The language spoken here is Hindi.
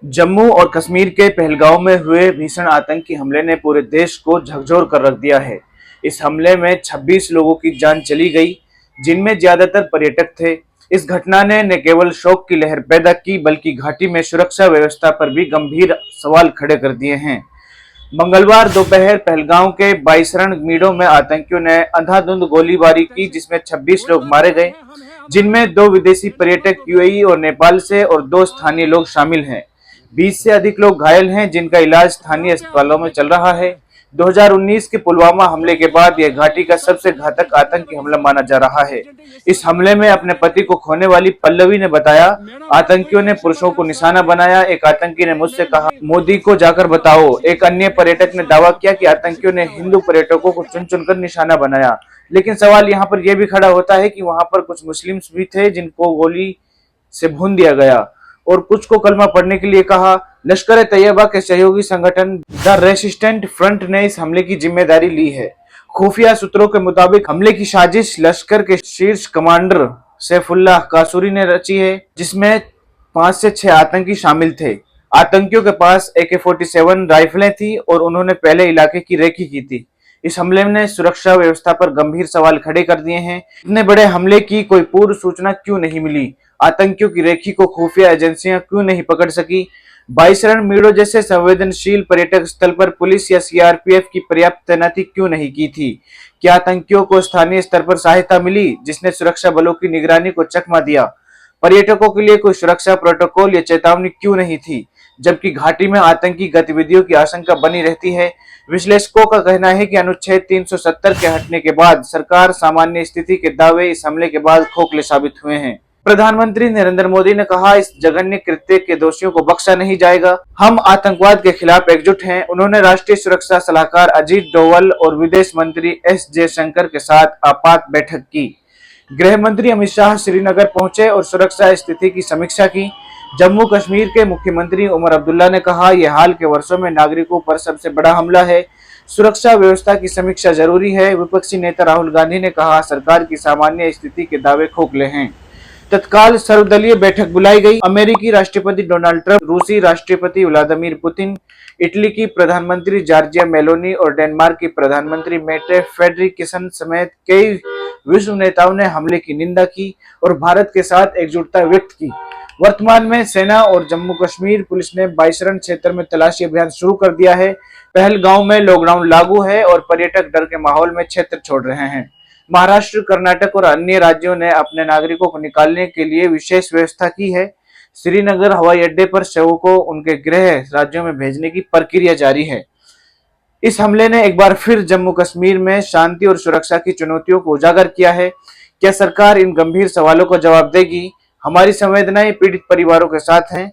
जम्मू और कश्मीर के पहलगांव में हुए भीषण आतंकी हमले ने पूरे देश को झकझोर कर रख दिया है। इस हमले में 26 लोगों की जान चली गई, जिनमें ज्यादातर पर्यटक थे। इस घटना ने न केवल शोक की लहर पैदा की, बल्कि घाटी में सुरक्षा व्यवस्था पर भी गंभीर सवाल खड़े कर दिए हैं। मंगलवार दोपहर पहलगांव के बाईसरण मीडो में आतंकियों ने अंधाधुंध गोलीबारी की, जिसमें 26 लोग मारे गए, जिनमें 2 विदेशी पर्यटक यूएई और नेपाल से और 2 स्थानीय लोग शामिल हैं। 20 से अधिक लोग घायल हैं, जिनका इलाज स्थानीय अस्पतालों में चल रहा है। 2019 के पुलवामा हमले के बाद यह घाटी का सबसे घातक आतंकी हमला माना जा रहा है। इस हमले में अपने पति को खोने वाली पल्लवी ने बताया, आतंकियों ने पुरुषों को निशाना बनाया। एक आतंकी ने मुझसे कहा, मोदी को जाकर बताओ। एक अन्य पर्यटक ने दावा किया कि आतंकियों ने हिंदू पर्यटकों को चुन चुनकर निशाना बनाया। लेकिन सवाल यहाँ पर यह भी खड़ा होता है कि वहां पर कुछ मुस्लिम्स भी थे, जिनको गोली से भून दिया गया और कुछ को कलमा पढ़ने के लिए कहा। लश्कर तैयबा के सहयोगी संगठन द रेसिस्टेंट फ्रंट ने इस हमले की जिम्मेदारी ली है। खुफिया सूत्रों के मुताबिक हमले की साजिश लश्कर के शीर्ष कमांडर सैफुल्लाह कासूरी ने रची है, जिसमें 5 से 6 आतंकी शामिल थे। आतंकियों के पास AK-47 राइफलें थी और उन्होंने पहले इलाके की रेकी की थी। इस हमले ने सुरक्षा व्यवस्था पर गंभीर सवाल खड़े कर दिए हैं। इतने बड़े हमले की कोई पूर्व सूचना क्यों नहीं मिली? आतंकियों की रेकी को खुफिया एजेंसियां क्यों नहीं पकड़ सकी? बाईसरण मीडो जैसे संवेदनशील पर्यटक स्थल पर पुलिस या सीआरपीएफ की पर्याप्त तैनाती क्यों नहीं की थी? क्या आतंकियों को स्थानीय स्तर पर सहायता मिली, जिसने सुरक्षा बलों की निगरानी को चकमा दिया? पर्यटकों के लिए कोई सुरक्षा प्रोटोकॉल या चेतावनी क्यों नहीं थी, जबकि घाटी में आतंकी गतिविधियों की आशंका बनी रहती है? विश्लेषकों का कहना है कि अनुच्छेद 370 के हटने के बाद सरकार सामान्य स्थिति के दावे इस हमले के बाद खोखले साबित हुए हैं। प्रधानमंत्री नरेंद्र मोदी ने कहा, इस जघन्य कृत्य के दोषियों को बख्शा नहीं जाएगा। हम आतंकवाद के खिलाफ एकजुट हैं। उन्होंने राष्ट्रीय सुरक्षा सलाहकार अजीत डोवल और विदेश मंत्री एस जयशंकर के साथ आपात बैठक की। गृह मंत्री अमित शाह श्रीनगर पहुंचे और सुरक्षा स्थिति की समीक्षा की। जम्मू कश्मीर के मुख्यमंत्री उमर अब्दुल्ला ने कहा, यह हाल के वर्षों में नागरिकों पर सबसे बड़ा हमला है। सुरक्षा व्यवस्था की समीक्षा जरूरी है। विपक्षी नेता राहुल गांधी ने कहा, सरकार की सामान्य स्थिति के दावे खोखले हैं। तत्काल सर्वदलीय बैठक बुलाई गई। अमेरिकी राष्ट्रपति डोनाल्ड ट्रंप, रूसी राष्ट्रपति व्लादिमीर पुतिन, इटली की प्रधानमंत्री जॉर्जिया मेलोनी और डेनमार्क की प्रधानमंत्री मेटे फ्रेडरिकसन समेत कई विश्व नेताओं ने हमले की निंदा की और भारत के साथ एकजुटता व्यक्त की। वर्तमान में सेना और जम्मू कश्मीर पुलिस ने बाईसरण क्षेत्र में तलाशी अभियान शुरू कर दिया है। पहलगांव में लॉकडाउन लागू है और पर्यटक डर के माहौल में क्षेत्र छोड़ रहे हैं। महाराष्ट्र, कर्नाटक और अन्य राज्यों ने अपने नागरिकों को निकालने के लिए विशेष व्यवस्था की है। श्रीनगर हवाई अड्डे पर शवों को उनके गृह राज्यों में भेजने की प्रक्रिया जारी है। इस हमले ने एक बार फिर जम्मू कश्मीर में शांति और सुरक्षा की चुनौतियों को उजागर किया है। क्या सरकार इन गंभीर सवालों का जवाब देगी? हमारी संवेदनाएं पीड़ित परिवारों के साथ हैं।